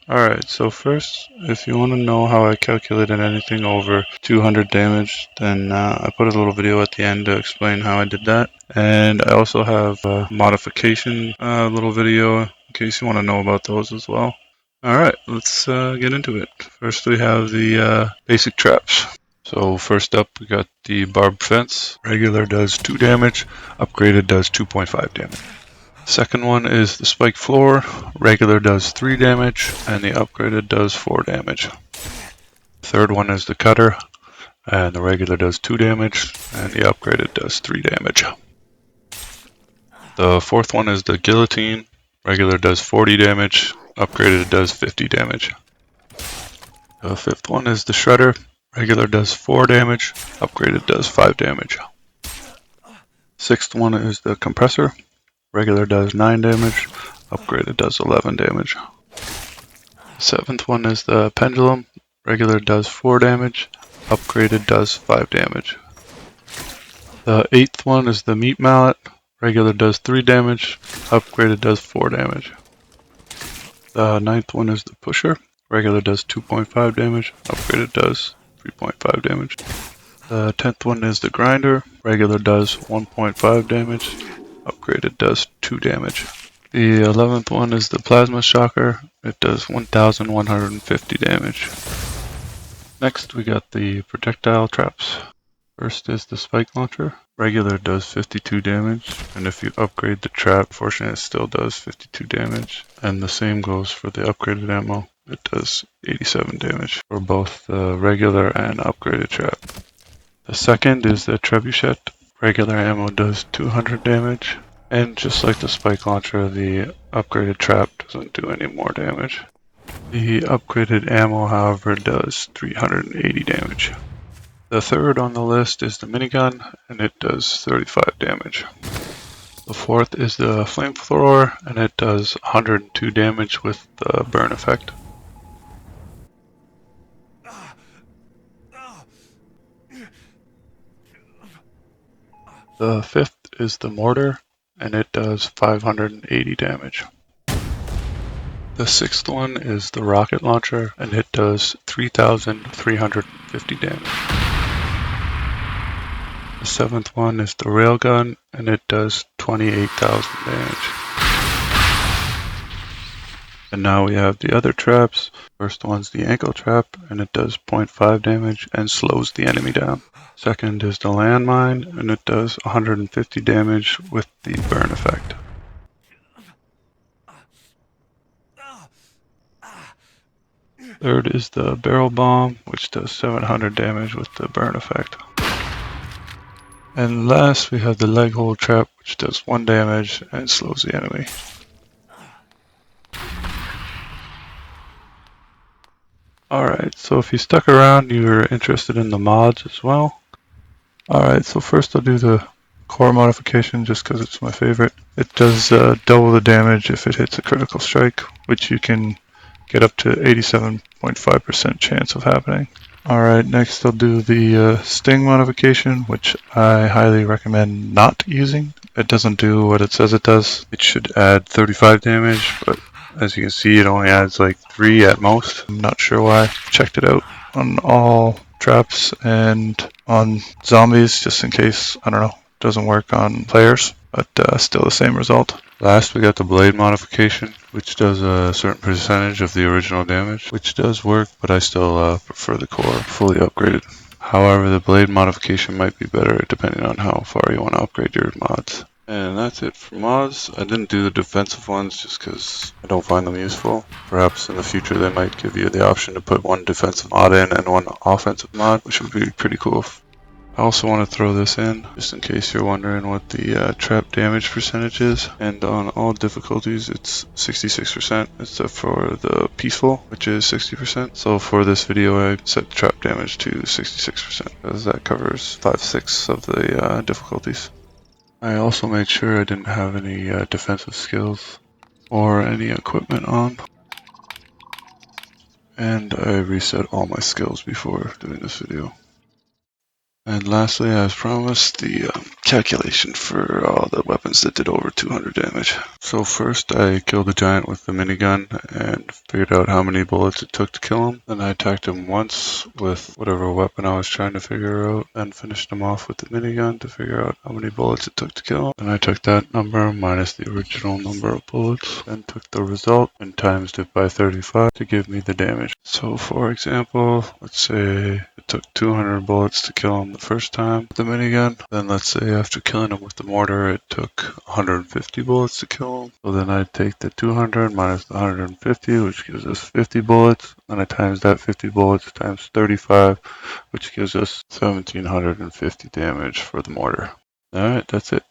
Alright, so first, if you want to know how I calculated anything over 200 damage, then I put a little video at the end to explain how I did that. And I also have a modification little video in case you want to know about those as well. Alright, let's get into it. First we have the basic traps. So first up we got the Barbed Fence. Regular does 2 damage, upgraded does 2.5 damage. Second one is the Spike Floor. Regular does 3 damage, and the upgraded does 4 damage. Third one is the Cutter, and the regular does 2 damage, and the upgraded does 3 damage. The fourth one is the Guillotine. Regular does 40 damage, upgraded does 50 damage. The fifth one is the Shredder. Regular does 4 damage, upgraded does 5 damage. Sixth one is the Compressor. Regular does 9 damage, upgraded does 11 damage. Seventh one is the Pendulum. Regular does 4 damage, upgraded does 5 damage. The eighth one is the Meat Mallet. Regular does 3 damage, upgraded does 4 damage. The ninth one is the Pusher. Regular does 2.5 damage, upgraded does 3.5 damage. The 10th one is the Grinder. Regular does 1.5 damage, upgraded does 2 damage. The 11th one is the Plasma Shocker. It does 1150 damage. Next we got the Projectile Traps. First is the Spike Launcher. Regular does 52 damage, and if you upgrade the trap portion it still does 52 damage. And the same goes for the upgraded ammo. It does 87 damage for both the regular and upgraded trap. The second is the Trebuchet. Regular ammo does 200 damage, and just like the Spike Launcher, the upgraded trap doesn't do any more damage. The upgraded ammo, however, does 380 damage. The third on the list is the Minigun, and it does 35 damage. The fourth is the Flamethrower, and it does 102 damage with the burn effect. The fifth is the Mortar, and it does 580 damage. The sixth one is the Rocket Launcher, and it does 3,350 damage. The seventh one is the Railgun, and it does 28,000 damage. And now we have the other traps. First one's the Ankle Trap, and it does 0.5 damage and slows the enemy down. Second is the Landmine, and it does 150 damage with the burn effect. Third is the Barrel Bomb, which does 700 damage with the burn effect. And last we have the Leg Hold Trap, which does 1 damage and slows the enemy. Alright, so if you stuck around, you're interested in the mods as well. Alright, so first I'll do the core modification just because it's my favorite. It does double the damage if it hits a critical strike, which you can get up to 87.5% chance of happening. Alright, next I'll do the Sting modification, which I highly recommend not using. It doesn't do what it says it does. It should add 35 damage, but as you can see it only adds like 3 at most. I'm not sure why. Checked it out on all traps and on zombies just in case, I don't know, doesn't work on players, but still the same result. Last we got the blade modification, which does a certain percentage of the original damage, which does work, but I still prefer the core fully upgraded. However, the blade modification might be better depending on how far you want to upgrade your mods. And that's it for mods. I didn't do the defensive ones just because I don't find them useful. Perhaps in the future they might give you the option to put one defensive mod in and one offensive mod, which would be pretty cool. I also want to throw this in, just in case you're wondering what the trap damage percentage is. And on all difficulties it's 66%, except for the peaceful, which is 60%. So for this video I set trap damage to 66%, because that covers 5/6 of the difficulties. I also made sure I didn't have any defensive skills or any equipment on. And I reset all my skills before doing this video. And lastly, as promised, the calculation for all the weapons that did over 200 damage. So first I killed the giant with the minigun and figured out how many bullets it took to kill him. Then I attacked him once with whatever weapon I was trying to figure out and finished him off with the minigun to figure out how many bullets it took to kill him. Then I took that number minus the original number of bullets and took the result and times it by 35 to give me the damage. So for example, let's say it took 200 bullets to kill him the first time with the minigun. Then let's say after killing him with the mortar, it took 150 bullets to kill him. So then I take the 200 minus the 150, which gives us 50 bullets. Then I times that 50 bullets times 35, which gives us 1750 damage for the mortar. Alright, that's it.